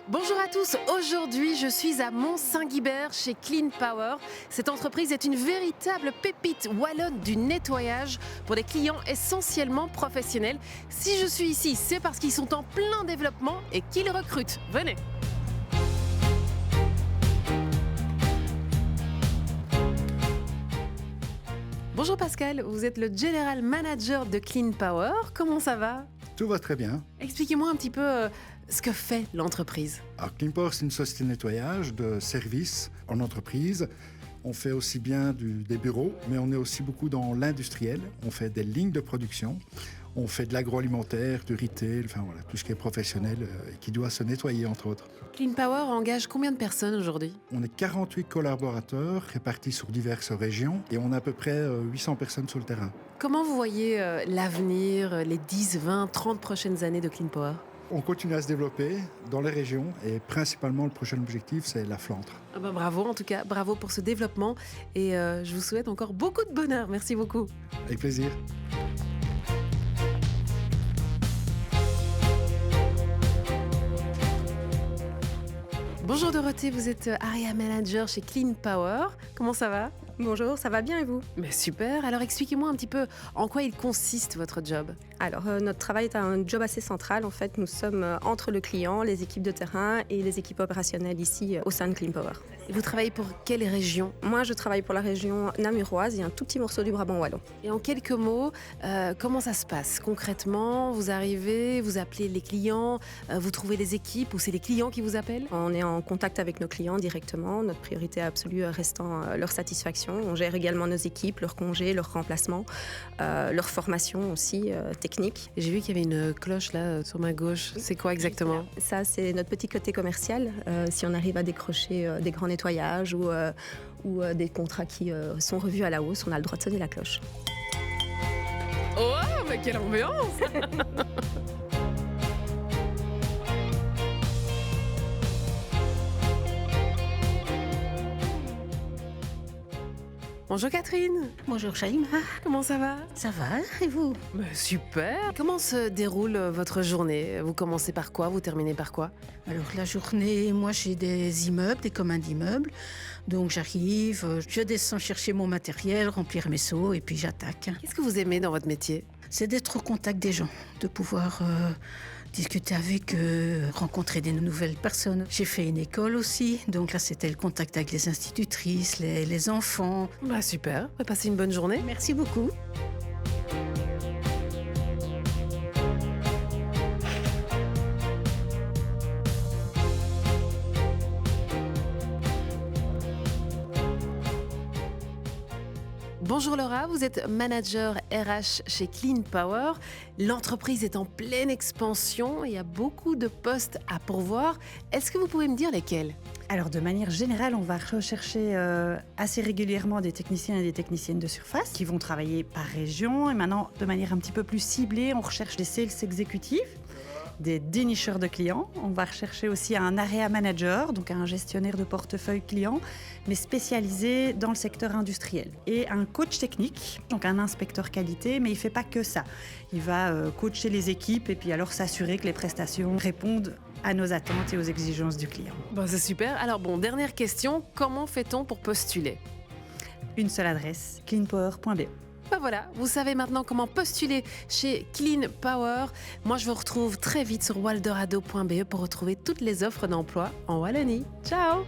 Bonjour à tous, aujourd'hui je suis à Mont-Saint-Guibert chez Clean Power. Cette entreprise est une véritable pépite wallonne du nettoyage pour des clients essentiellement professionnels. Si je suis ici, c'est parce qu'ils sont en plein développement et qu'ils recrutent. Venez! Bonjour Pascal, vous êtes le General Manager de Clean Power. Comment ça va? Tout va très bien. Expliquez-moi un petit peu ce que fait l'entreprise. Alors, Clean Power, c'est une société de nettoyage de services en entreprise. On fait aussi bien des bureaux, mais on est aussi beaucoup dans l'industriel. On fait des lignes de production. On fait de l'agroalimentaire, du retail, enfin voilà, tout ce qui est professionnel et qui doit se nettoyer, entre autres. Clean Power engage combien de personnes aujourd'hui? On est 48 collaborateurs répartis sur diverses régions et on a à peu près 800 personnes sur le terrain. Comment vous voyez l'avenir, les 10, 20, 30 prochaines années de Clean Power? On continue à se développer dans les régions et principalement le prochain objectif, c'est la Flandre. Bravo en tout cas, bravo pour ce développement et je vous souhaite encore beaucoup de bonheur. Merci beaucoup. Avec plaisir. Bonjour Dorothée, vous êtes Area Manager chez Clean Power. Comment ça va? Bonjour, ça va bien et vous? Mais super, alors expliquez-moi un petit peu en quoi il consiste votre job. Alors, notre travail est un job assez central. En fait, nous sommes entre le client, les équipes de terrain et les équipes opérationnelles ici au sein de Clean Power. Et vous travaillez pour quelle région? Moi, je travaille pour la région namuroise et un tout petit morceau du Brabant wallon. Et en quelques mots, comment ça se passe concrètement? Vous arrivez, vous appelez les clients, vous trouvez les équipes ou c'est les clients qui vous appellent? On est en contact avec nos clients directement, notre priorité absolue restant leur satisfaction. On gère également nos équipes, leurs congés, leurs remplacements, leur formation aussi technique. J'ai vu qu'il y avait une cloche là sur ma gauche. C'est quoi exactement? Ça, c'est notre petit côté commercial. Si on arrive à décrocher des grands nettoyages ou des contrats qui sont revus à la hausse, on a le droit de sonner la cloche. Oh, mais quelle ambiance! Bonjour Catherine. Bonjour Shaima. Comment ça va? Ça va et vous? Super. Comment se déroule votre journée? Vous commencez par quoi? Vous terminez par quoi? Alors la journée, moi j'ai des immeubles, des communs d'immeubles. Donc j'arrive, je descends chercher mon matériel, remplir mes seaux et puis j'attaque. Qu'est-ce que vous aimez dans votre métier? C'est d'être au contact des gens, de pouvoir discuter avec eux, rencontrer des nouvelles personnes. J'ai fait une école aussi, donc là c'était le contact avec les institutrices, les enfants. Super, passez une bonne journée. Merci beaucoup. Bonjour Laura, vous êtes manager RH chez Clean Power. L'entreprise est en pleine expansion, il y a beaucoup de postes à pourvoir. Est-ce que vous pouvez me dire lesquels? Alors de manière générale, on va rechercher assez régulièrement des techniciens et des techniciennes de surface qui vont travailler par région. Et maintenant, de manière un petit peu plus ciblée, on recherche des sales exécutifs, des dénicheurs de clients. On va rechercher aussi un area manager, donc un gestionnaire de portefeuille client, mais spécialisé dans le secteur industriel. Et un coach technique, donc un inspecteur qualité, mais il ne fait pas que ça. Il va coacher les équipes et puis alors s'assurer que les prestations répondent à nos attentes et aux exigences du client. C'est super. Alors dernière question, comment fait-on pour postuler? Une seule adresse, cleanpower.be. Voilà, vous savez maintenant comment postuler chez Clean Power. Moi, je vous retrouve très vite sur waldorado.be pour retrouver toutes les offres d'emploi en Wallonie. Ciao!